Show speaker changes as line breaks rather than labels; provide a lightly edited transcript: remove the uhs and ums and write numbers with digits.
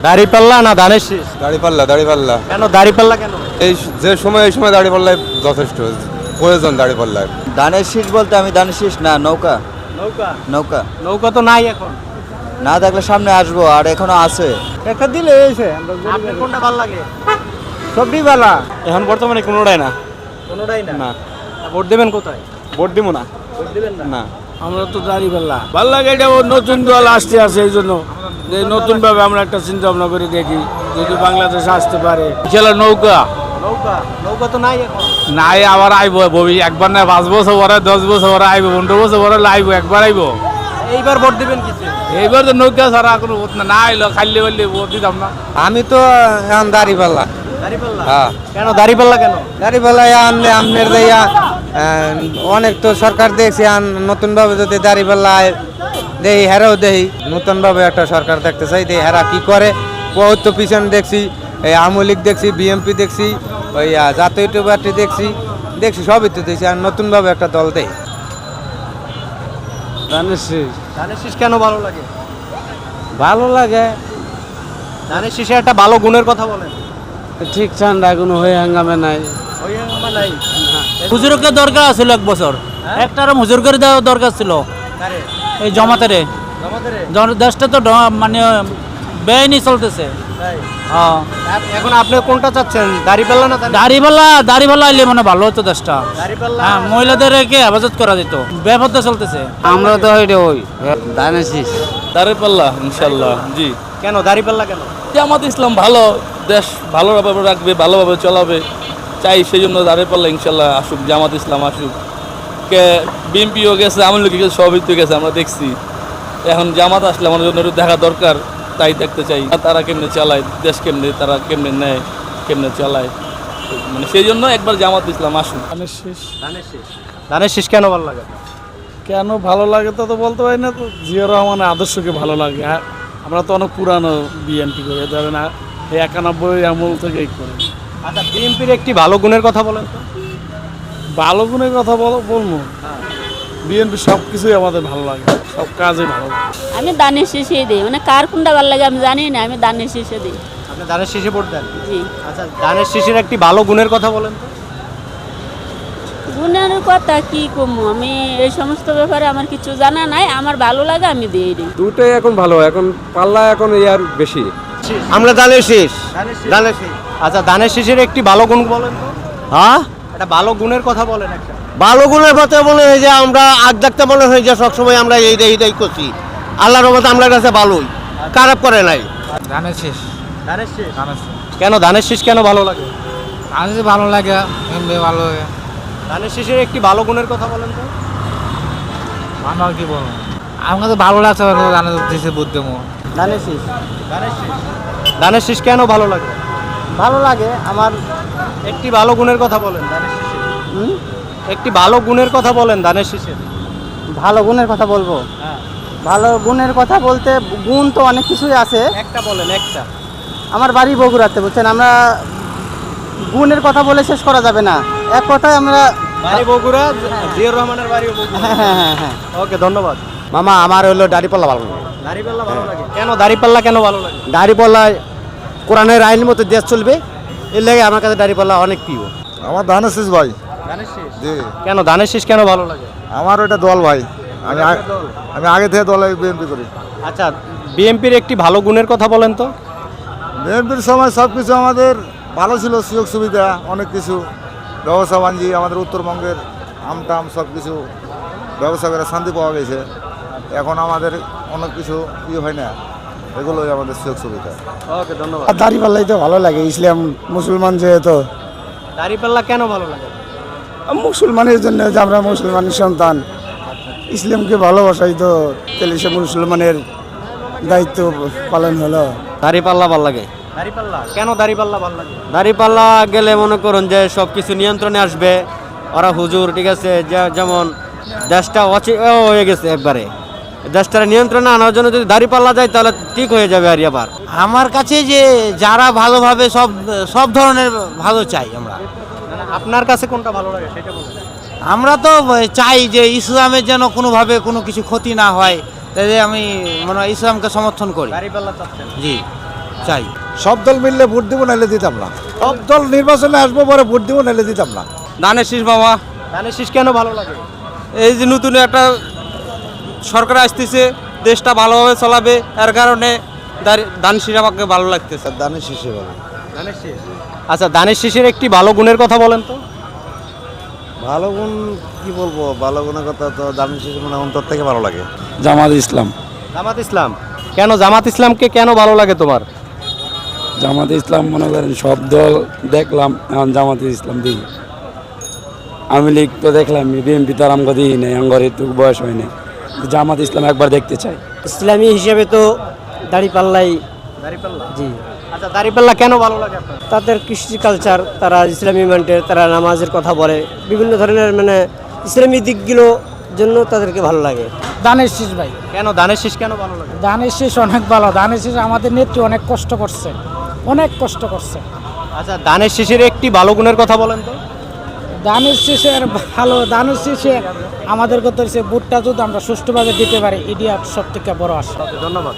দাড়িপাল্লা না ধানের শীষ?
দাড়িপাল্লা দাড়িপাল্লা
কেন দাড়িপাল্লা কেন?
এই যে সময় এই সময় দাড়িপাল্লায় যথেষ্ট প্রয়োজন দাড়িপাল্লায়।
ধানের শীষ বলতে আমি ধানের শীষ না, নৌকা
নৌকা?
নৌকা
নৌকা তো নাই এখন।
না থাকলে সামনে আসবো, আর এখনো আছে।
একটা দিলে হয়েছে।
আপনার কোনটা ভালো লাগে?
সবই বালা।
এখন বর্তমানে কোনোটাই না। কোনোটাই না?
না।
ভোট দেবেন কোথায়?
ভোট দিব না।
ভোট দিবেন না?
না।
আমরা তো দাঁড়িপাল্লা ভাল লাগে, এটা নতুন দল আসতে আছে, এই জন্য যে নতুন ভাবে আমরা একটা চিন্তা ভাবনা করে দেখি যদি বাংলাদেশ আসতে পারে। খেলা নৌকা
নৌকা? নৌকা তো নাই এখন।
নাই, আবার আইব ভবি একবার না 5 বছর পরে 10 বছর পরে আইব 15 বছর পরে আইব, একবার আইব।
এইবার ভোট দিবেন কিছু?
এইবার তো নৌকা ছাড়া কোনো ভোট না আইলো, খাইলে বললে ভোট দিতাম না।
আমি তো এখন দাড়িপাল্লা।
দাড়িপাল্লা?
হ্যাঁ।
কেন দাড়িপাল্লা কেন?
দাড়িপাল্লায় আনলে আপনার দেয়া অনেক তো সরকার দেখছি নতুন ভাবে যদি দাড়িপাল্লায় দেই হেরাও দেই, নতুন ভাবে একটা সরকার দেখতে চাই, দেই হেরা কি করে। বহুত তো পিছনে দেখছি, এই আওয়ামী লীগ দেখছি, বিএমপি দেখছি, ওই জাতীয় পার্টি দেখছি সবই তো দেখছি। আর নতুন ভাবে একটা দল দেই।
ধানের শীষ
ধানের শীষ কেন ভালো লাগে?
ভালো লাগে,
ধানের শীষে একটা ভালো গুণের কথা বলেন।
ঠিক ঠান্ডা কোনো হয়ে হাঙ্গামে নাই।
ওই হাঙ্গামা নাই?
হুজুরকে দরকার ছিল এক বছর, একটা হুজুর করে দেওয়া দরকার ছিল
কারে?
এই জমাতের
আমাদের
দেশটা তো মানে বেআইনি চলতেছে।
তাই?
হ্যাঁ,
এখন আপনি কোনটা চাচ্ছেন, দাড়িপাল্লা না ধানের?
দাড়িপাল্লা আইলে মানে ভালো হতো দেশটা।
দাড়িপাল্লা?
হ্যাঁ, মহিলাদেরকে হেফাজত করা যেত, বেপরদা চলতেছে।
আমরা তো ওই ধানের শীষ
দাঁড়িপাল্লা ইনশাল্লাহ। জি।
কেন দাড়িপাল্লা কেন?
জামাত ইসলাম ভালো, দেশ ভালোভাবে রাখবে, ভালোভাবে চলাবে চাই, সেই জন্য দাঁড়িপাল্লা ইনশাল্লাহ আসুক, জামাত ইসলাম আসুক। কে বিএনপিও গেছে, আওয়ামী লীগ গেছে, সবই তো গেছে, আমরা দেখছি। এখন জামাত আসলে আমাদের জন্য একটু দেখা দরকার, তাই দেখতে চাই তারা কেমনে চালায় দেশ, কেমনে তারা কেমনে নেয়, কেমনে চালায়, মানে সেই জন্য একবার জামাত ইসলাম আসুক।
ধানের শীষ
ধানের শীষ? ধানের শীষ কেন ভালো লাগে?
কেন ভালো লাগে তা তো বলতে পারি না, তো জিয়া রহমানের আদর্শকে ভালো লাগে। আর আমরা তো অনেক পুরানো বিএনপি করে, ধরেন এই 91 আমল থেকেই করে।
আচ্ছা, বিএনপির একটি ভালো গুণের কথা বলেন তো।
ভালো গুণের কথা বলবো, বিএনপি সব কিছুই আমাদের ভালো লাগে, সব কাজই ভালো লাগে।
আমি দানের শীষে দিই, মানে কার কোনটা ভালো লাগে আমি জানি না, আমি দানের শীষে দিই।
আপনি ধানের শীষে ভোট দেন?
জি।
আচ্ছা, ধানের শীষের একটি ভালো গুণের কথা বলেন তো।
গুণের কথা কি কমু, আমি এই সমস্ত ব্যাপারে আমার কিছু জানা নাই, আমার ভালো লাগে আমি দিয়ে দিই।
দুটোই এখন ভালো, এখন পাল্লা এখন ইয়ার বেশি।
আমরা ধানের শীষ। ধানের শীষ? আচ্ছা, ধানের শীষের একটি ভালো গুণ বলেন তো।
হ্যাঁ,
একটা ভালো গুণের কথা বলেন একটা।
ভালো গুণের কথা মনে হয় যে আমরা আগ দেখতে মনে হয় যে সবসময় আমরা এইটাই করছি। আল্লাহর রহমতে আমরা কাছে ভালোই, খারাপ করে নাই।
ধানের শীষ?
ধানের শীষ? কেন ধানের শীষ কেন ভালো লাগে?
আমি ভালো লাগে, ভালো লাগে।
ধানের শীষের একটি ভালো গুণের কথা বলেন তো।
আমার কি বলবো, আমাকে তো ভালো লাগছে ধানের শীষে বুদ্ধ।
ধানের শীষ? ধানের শীষ? ধানের শীষ কেন ভালো লাগে?
ভালো লাগে আমার।
একটি ভালো গুণের কথা বলেন ধানের শীষের। একটি ভালো গুণের কথা বলেন ধানের শীষের।
ভালো গুণের কথা বলবো,
হ্যাঁ,
ভালো গুণের কথা বলতে গুণ তো অনেক কিছুই আছে।
একটা বলেন, একটা।
আমার বাড়ি বগুড়াতে, বুঝছেন, আমরা গুণের কথা বলে শেষ করা যাবে না। এক কথায় আমরা
বাড়ি বগুড়া, জিয়াউর রহমানের বাড়িও বগুড়া।
হ্যাঁ।
ওকে, ধন্যবাদ।
মামা, আমার হলো দাড়িপাল্লা ভালো লাগে।
দাড়িপাল্লা ভালো লাগে? কেন দাড়িপাল্লা কেন ভালো লাগে?
দাড়িপাল্লায় কোরআনের আইনের মতো দেশ চলবে, এর লাগে আমার কাছে দাড়িপাল্লা অনেক প্রিয়।
আমার ধানের শীষ ভাই।
ধানের শীষ?
জি।
কেন ধানের শীষ কেন ভালো লাগে?
আমার ওইটা দল ভাই, আমি আগে থেকে দলে বিএনপি করি।
আচ্ছা, বিএনপির একটি ভালো গুণের কথা বলেন তো।
বিএনপির সময় সব কিছু আমাদের ভালো ছিল, সুযোগ সুবিধা অনেক কিছু, ব্যবসা বাণিজ্য আমাদের উত্তরবঙ্গের আমটাম সব কিছু ব্যবসা করে শান্তি পাওয়া গেছে। এখন আমাদের অনেক কিছু হয় না, এগুলোই আমাদের সুযোগ সুবিধা।
ওকে, ধন্যবাদ।
দাড়িপাল্লাই তো ভালো লাগে, ইসলাম মুসলমান যেহেতু।
দাড়িপাল্লা কেন ভালো লাগে?
মুসলমানের জন্য, যে আমরা মুসলমানের সন্তান, ইসলামকে ভালোবাসাই তো, তাহলে সে মুসলমানের দায়িত্ব পালন হলো।
দাড়িপাল্লা ভালো লাগে।
দাড়িপাল্লা কেন দাড়িপাল্লা ভালো লাগে?
দাড়িপাল্লা গেলে মনে করুন যে সব কিছু নিয়ন্ত্রণে আসবে। ওরা হুজুর, ঠিক আছে, যেমন দেশটা হয়ে গেছে একবারে, দেশটা নিয়ন্ত্রণে আনার জন্য যদি দাড়িপাল্লা যায় তাহলে ঠিক হয়ে যাবে। আর আবার
আমার কাছে যে যারা ভালোভাবে সব ধরনের ভালো চাই আমরা।
আপনার কাছে কোনটা ভালো লাগে সেটা বলুন।
আমরা তো চাই যে ইসলামের যেন কোনোভাবে কোনো কিছু ক্ষতি না হয়, তাই আমি মানে ইসলামকে সমর্থন করি।
দাড়িপাল্লা চাচ্ছেন?
জি। চাই।
সব দল মিললে ভোট দিব, নাহলে দিতাম না। সব দল নির্বাচনে আসবো, পরে ভোট দিব, নাহলে দিতাম না।
ধানের শীষ বাবা,
ধানের শীষ কেন ভালো লাগে?
এই যে নতুন একটা সরকার আসতেছে, দেশটা ভালোভাবে চলাবে, এর কারণে ধানের শীষ আমাকে ভালো লাগতেছে।
দানের শেষে বলে
ধানের শীষ। আচ্ছা, ধানের শীষের একটি ভালো গুণের কথা বলেন তো।
ভালো গুণ কি বলবো, ভালো গুণের কথা তো দানের শেষে মানে অন্তর থেকে ভালো লাগে।
জামাত ইসলাম।
জামাত ইসলাম কেন? জামাত ইসলামকে কেন ভালো লাগে তোমার?
জামাত ইসলাম মনে করেন সব দল দেখলাম, এখন জামাত ইসলাম দিই। আওয়ামী লীগ তো দেখলাম, বিএনপি তো আরাম দিই নেই, আঙ্গরে তো বয়স হয় নাই। জামাত ইসলাম একবার দেখতে চাই।
ইসলামী হিসেবে তো দাঁড়িপাল্লাই।
দাঁড়িপাল্লা।
জি,
আচ্ছা, দাঁড়িপাল্লা কেন ভালো লাগে আপনার?
তাদের কৃষ্টি কালচার, তারা ইসলামী মান্টের, তারা নামাজের কথা বলে, বিভিন্ন ধরনের মানে ইসলামী দিকগুলো জন্য তাদেরকে ভালো লাগে।
দানের শীষ ভাই,
কেন ধানের শীষ কেন ভালো লাগে?
দানের শীষ অনেক ভালো। দানের শীষ আমাদের নেত্রী অনেক কষ্ট করছে, অনেক কষ্ট করছে।
আচ্ছা, ধানের শীষের একটি ভালো গুণের কথা বলেন তো।
দানের শীষের ভালো, দানের শীষে আমাদের কথা হচ্ছে ভোটটা যদি আমরা সুষ্ঠুভাবে দিতে পারি, এটি সব থেকে বড় আশা।
ধন্যবাদ।